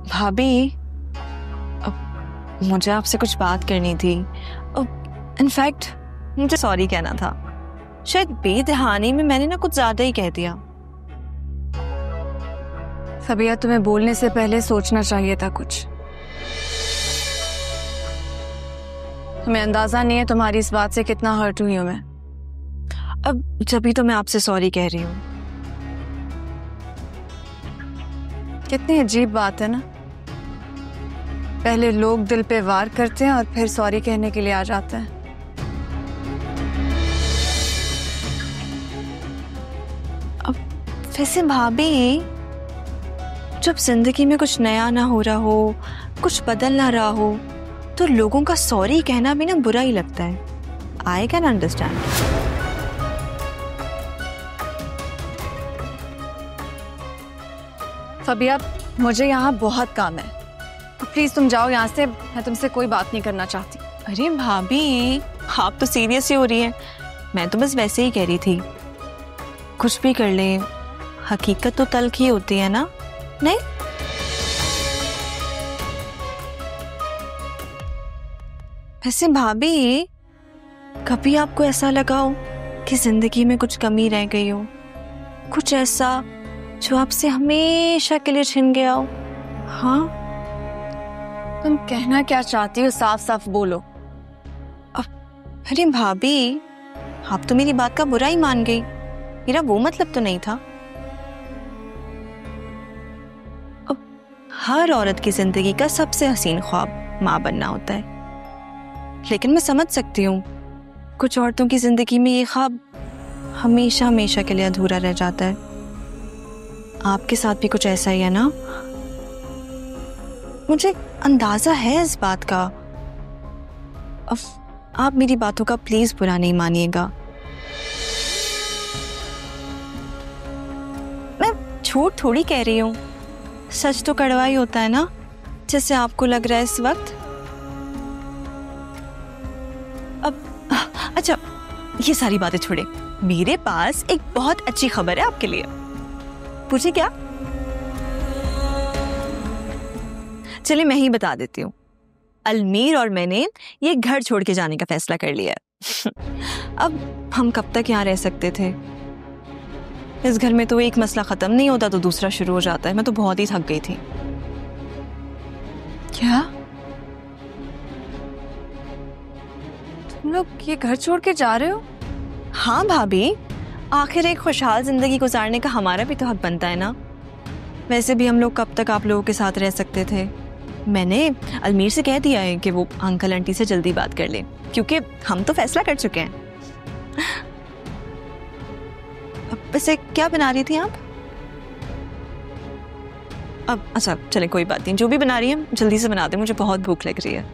भाभी, मुझे आपसे कुछ बात करनी थी। इनफैक्ट मुझे सॉरी कहना था। शायद बेध्यानी में मैंने ना कुछ ज्यादा ही कह दिया। सबिया, तुम्हें बोलने से पहले सोचना चाहिए था कुछ। तुम्हें अंदाजा नहीं है तुम्हारी इस बात से कितना हर्ट हुई हूं मैं। अब जब भी तो मैं आपसे सॉरी कह रही हूँ। कितनी अजीब बात है ना, पहले लोग दिल पे वार करते हैं और फिर सॉरी कहने के लिए आ जाते हैं। अब वैसे भाभी, जब जिंदगी में कुछ नया ना हो रहा हो, कुछ बदल ना रहा हो, तो लोगों का सॉरी कहना भी ना बुरा ही लगता है। I can understand. सबिया, मुझे यहाँ बहुत काम है, प्लीज तुम जाओ यहाँ से। मैं तुमसे कोई बात नहीं करना चाहती। अरे भाभी, आप तो सीरियस ही हो रही हैं। मैं तो बस वैसे ही कह रही थी। कुछ भी कर ले, हकीकत तो तल्ख ही होती है ना, नहीं? वैसे भाभी, कभी आपको ऐसा लगा हो कि जिंदगी में कुछ कमी रह गई हो, कुछ ऐसा जो आपसे हमेशा के लिए छिन गया हो? हाँ, तुम कहना क्या चाहती हो, साफ साफ बोलो। अरे भाभी, आप तो मेरी बात का बुरा ही मान गई। मेरा वो मतलब तो नहीं था। अब हर औरत की जिंदगी का सबसे हसीन ख्वाब माँ बनना होता है, लेकिन मैं समझ सकती हूँ कुछ औरतों की जिंदगी में ये ख्वाब हमेशा हमेशा के लिए अधूरा रह जाता है। आपके साथ भी कुछ ऐसा ही है ना? मुझे अंदाजा है इस बात का। अब आप मेरी बातों का प्लीज बुरा नहीं मानिएगा। मैं झूठ थोड़ी कह रही हूँ, सच तो कड़वा ही होता है ना, जैसे आपको लग रहा है इस वक्त। अब अच्छा, ये सारी बातें छोड़े, मेरे पास एक बहुत अच्छी खबर है आपके लिए। पूछे क्या? चलिए मैं ही बता देती हूँ। अलमीर और मैंने ये घर छोड़ के जाने का फैसला कर लिया है। अब हम कब तक यहाँ रह सकते थे? इस घर में तो एक मसला खत्म नहीं होता तो दूसरा शुरू हो जाता है। मैं तो बहुत ही थक गई थी। क्या तुम लोग ये घर छोड़ के जा रहे हो? हाँ भाभी, आखिर एक खुशहाल जिंदगी गुजारने का हमारा भी तो हक बनता है ना। वैसे भी हम लोग कब तक आप लोगों के साथ रह सकते थे। मैंने अलमीर से कह दिया है कि वो अंकल आंटी से जल्दी बात कर ले, क्योंकि हम तो फैसला कर चुके हैं। अब वैसे क्या बना रही थी आप? अब अच्छा चले, कोई बात नहीं, जो भी बना रही है जल्दी से बना दे, मुझे बहुत भूख लग रही है।